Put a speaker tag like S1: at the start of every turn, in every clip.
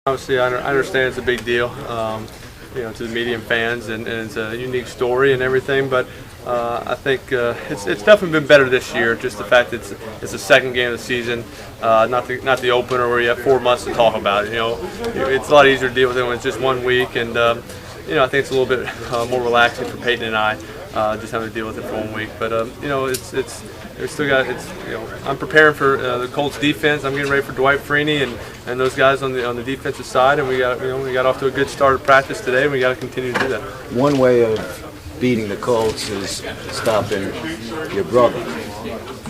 S1: Obviously, I understand it's a big deal, to the media and fans, and it's a unique story and everything. But I think it's definitely been better this year. Just the fact that it's the second game of the season, not the opener where you have 4 months to talk about it. It's a lot easier to deal with it when it's just 1 week, and I think it's a little bit more relaxing for Peyton and I, just having to deal with it for 1 week. But I'm preparing for the Colts defense. I'm getting ready for Dwight Freeney and those guys on the defensive side, and we got off to a good start of practice today, and we got to continue to do that.
S2: One way of beating the Colts is stopping your brother.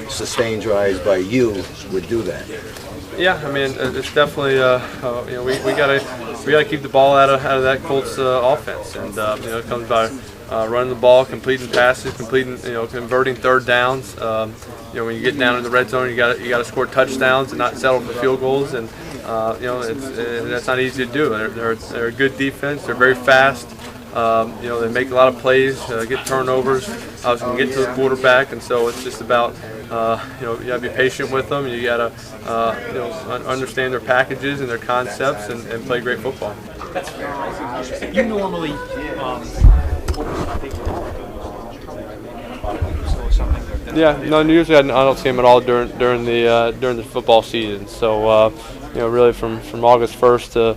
S2: Sustained drives by you would do that.
S1: Yeah, I mean, it's definitely we gotta keep the ball out of that Colts offense, and it comes by running the ball, completing passes, converting third downs. When you get down in the red zone, you got to score touchdowns and not settle for field goals, and that's not easy to do. They're a good defense. They're very fast. They make a lot of plays, get turnovers, obviously can get to the quarterback, and so it's just about you got to be patient with them. You got to understand their packages and their concepts, and play great football.
S3: That's fair. You normally
S1: Yeah, no. Usually I don't see him at all during the football season. So really from August 1st to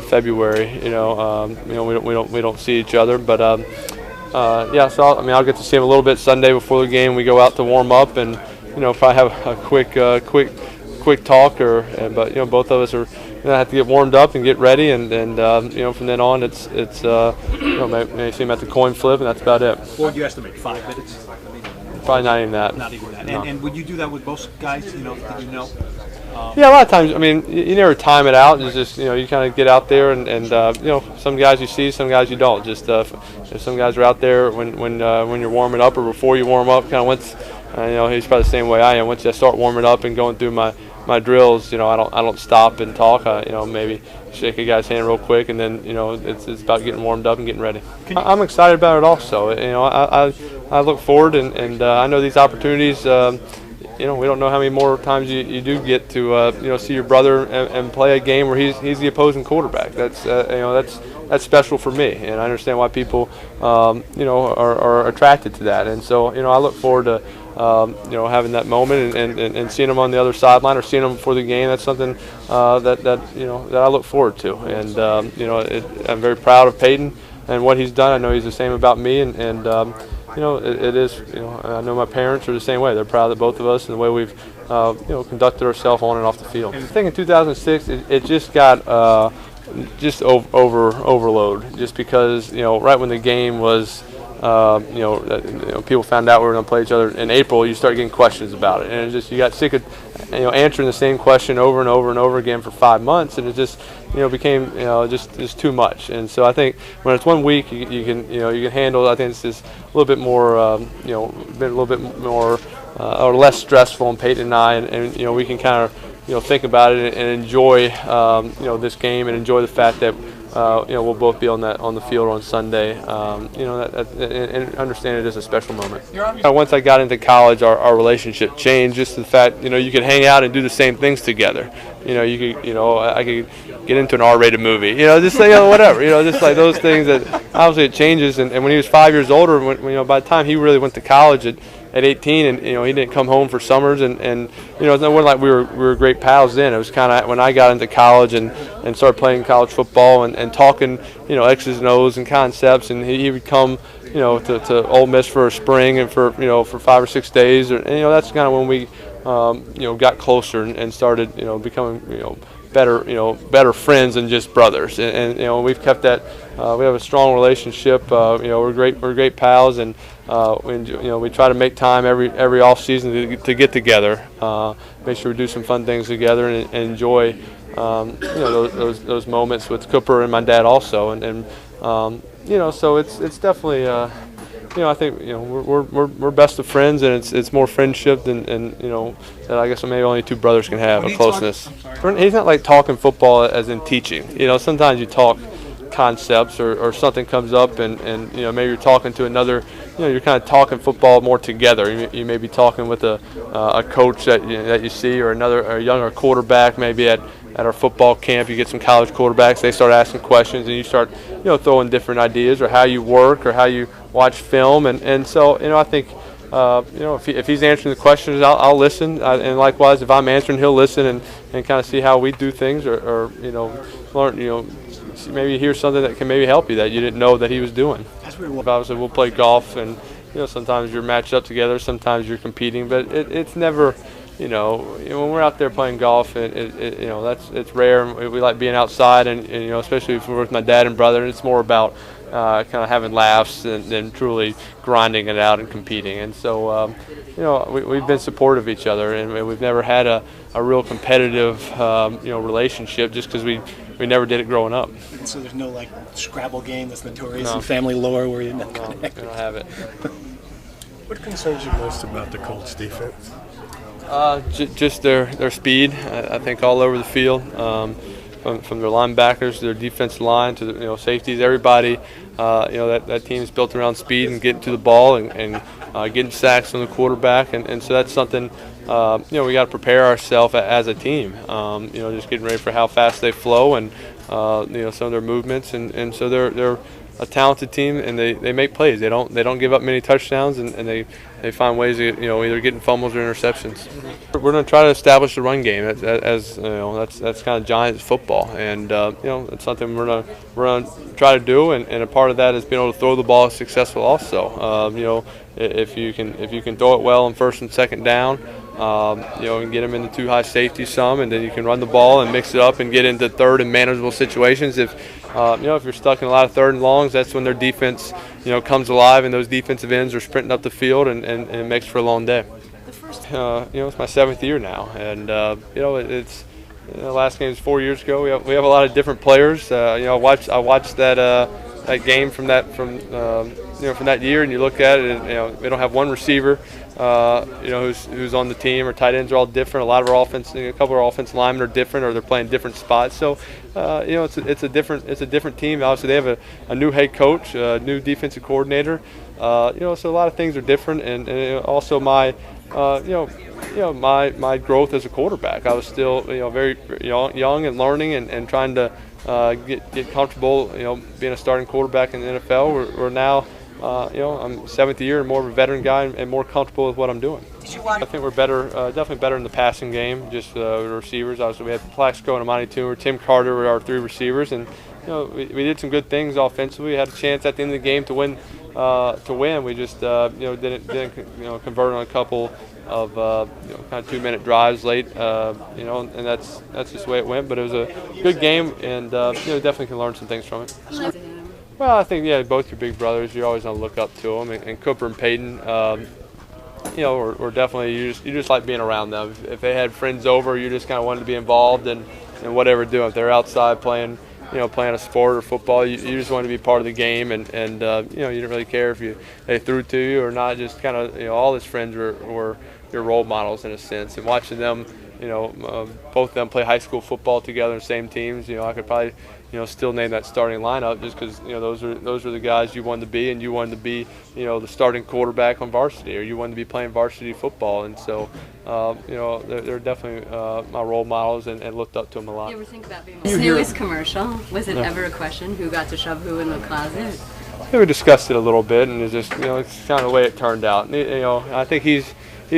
S1: February, we don't see each other. But so I'll get to see him a little bit Sunday before the game. We go out to warm up and probably have a quick talk, but both of us are have to get warmed up and get ready, and from then on it's maybe see him at the coin flip, and that's about it.
S3: What would you estimate? 5 minutes?
S1: Probably not even that.
S3: Not even that.
S1: No.
S3: And would you do that with both guys?
S1: Yeah, a lot of times. I mean, you never time it out. It's just you kind of get out there, and some guys you see, some guys you don't. Just if some guys are out there when you're warming up or before you warm up, kind of once. He's probably the same way I am. Once I start warming up and going through my drills, I don't stop and talk. Maybe shake a guy's hand real quick, and then it's about getting warmed up and getting ready. I'm excited about it also. I look forward, and I know these opportunities. We don't know how many more times you do get to see your brother and play a game where he's the opposing quarterback. That's special for me, and I understand why people are attracted to that. And so I look forward to having that moment and seeing him on the other sideline or seeing him before the game. That's something that I look forward to. And I'm very proud of Peyton and what he's done. I know he's the same about me, and it is. I know my parents are the same way. They're proud of both of us and the way we've conducted ourselves on and off the field. I think in 2006 it just got overload, just because right when the game was. People found out we were going to play each other in April. You start getting questions about it, and you got sick of answering the same question over and over and over again for 5 months, and it just became just too much. And so I think when it's 1 week, you can handle. I think it's just a little bit more or less stressful on Peyton and I, and we can kind of think about it and enjoy this game and enjoy the fact that. We'll both be on the field on Sunday. And understand it is a special moment. Once I got into college, our relationship changed. Just the fact, you could hang out and do the same things together. I could get into an R-rated movie. Just whatever. Just like those things that obviously it changes. And when he was 5 years older, by the time he really went to college at 18, and he didn't come home for summers, and it wasn't like we were great pals then. It was kind of when I got into college and started playing college football and talking X's and O's and concepts, and he would come to Ole Miss for a spring and for 5 or 6 days, and that's kind of when we got closer and started becoming better friends than just brothers, and we've kept that. We have a strong relationship. We're great pals, and we try to make time every off season to get together, make sure we do some fun things together, and enjoy those moments with Cooper and my dad also, and so it's definitely. I think we're best of friends, and it's more friendship than that I guess maybe only two brothers can have, a closeness. He's not like talking football as in teaching. Sometimes you talk concepts or something comes up, and maybe you're talking to another. You're kind of talking football more together. You may be talking with a coach that you see, or a younger quarterback maybe at at our football camp, you get some college quarterbacks. They start asking questions, and you start throwing different ideas or how you work or how you watch film, and so I think. If he's answering the questions, I'll listen, and likewise, if I'm answering, he'll listen and kind of see how we do things, or learn, maybe hear something that can maybe help you that you didn't know that he was doing. Obviously, we'll play golf, and sometimes you're matched up together, sometimes you're competing, but it's never. When we're out there playing golf, it's rare. And we like being outside, and especially if we're with my dad and brother, and it's more about kind of having laughs than truly grinding it out and competing. And so, we've been supportive of each other, and we've never had a real competitive, relationship just because we never did it growing up.
S4: So there's no Scrabble game that's notorious in family lore where you're not connected.
S1: We don't have it.
S5: What concerns you most about the Colts defense?
S1: Just their speed. I think all over the field, from their linebackers to their defensive line to the safeties. Everybody, that team is built around speed and getting to the ball and getting sacks on the quarterback, and so that's something we got to prepare ourselves as a team. Just getting ready for how fast they flow and some of their movements, and so they're a talented team, and they make plays. They don't give up many touchdowns, and they find ways to either getting fumbles or interceptions. We're going to try to establish the run game. That's kind of Giants football, and it's something we're going to try to do. And a part of that is being able to throw the ball successful also. If you can throw it well on first and second down, and get them into too high safety some, and then you can run the ball and mix it up and get into third and manageable situations. If you're stuck in a lot of third and longs, that's when their defense comes alive, and those defensive ends are sprinting up the field, and it makes for a long day. It's my 7th year now, and it's the last game was 4 years ago. We have a lot of different players. I watched that game from that year, and you look at it, and we don't have one receiver who's on the team. Our tight ends are all different. A lot of our offense, a couple of our offensive linemen are different, or they're playing different spots. So it's a different team. Obviously, they have a new head coach, a new defensive coordinator. So a lot of things are different, and also my growth as a quarterback. I was still very young and learning and trying to get comfortable being a starting quarterback in the NFL. We're now I'm 7th year and more of a veteran guy and more comfortable with what I'm doing. I think we're better, definitely better in the passing game. Just the receivers. Obviously, we had Plaxico and Amani Toomer, Tim Carter were our 3 receivers, and we did some good things offensively. We had a chance at the end of the game to win. We just didn't convert on a couple of kind of 2-minute drives late. And that's just the way it went. But it was a good game, and definitely can learn some things from it. Well, I think both your big brothers. You're always gonna look up to them, and Cooper and Peyton. We're definitely you just like being around them. If they had friends over, you just kind of wanted to be involved in whatever they're doing. If they're outside playing a sport or football, you just want to be part of the game, and you didn't really care if they threw to you or not. Just kind of all his friends were your role models in a sense, and watching them, both of them play high school football together in the same teams. I could probably still name that starting lineup just because those are the guys you wanted to be, and you wanted to be the starting quarterback on varsity, or you wanted to be playing varsity football, and so they're definitely my role models, and looked up to them a lot.
S6: You ever think about being a newest commercial? Was it ever a question who got to shove who in the closet?
S1: I think we discussed it a little bit, and it's just it's kind of the way it turned out. I think he's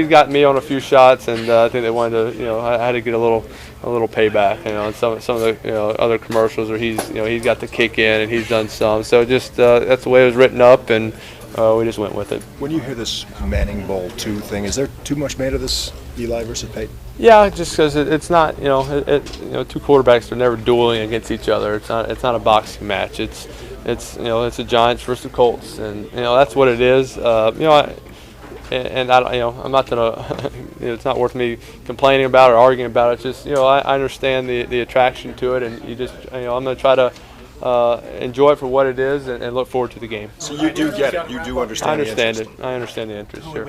S1: got me on a few shots, and I think they wanted to I had to get a little payback, and some of the other commercials where he's got the kick in and he's done some. So just that's the way it was written up, and we just went with it.
S5: When you hear this Manning Bowl 2 thing, is there too much made of this Eli versus Peyton?
S1: Yeah, just because it's not two quarterbacks are never dueling against each other. It's not a boxing match. It's the Giants versus the Colts, and that's what it is. And I'm not gonna. It's not worth me complaining about or arguing about it. It's just I understand the attraction to it, and you just I'm gonna try to enjoy it for what it is, and look forward to the game.
S5: So you do get it. You do understand.
S1: I understand it. I understand the interest. Sure.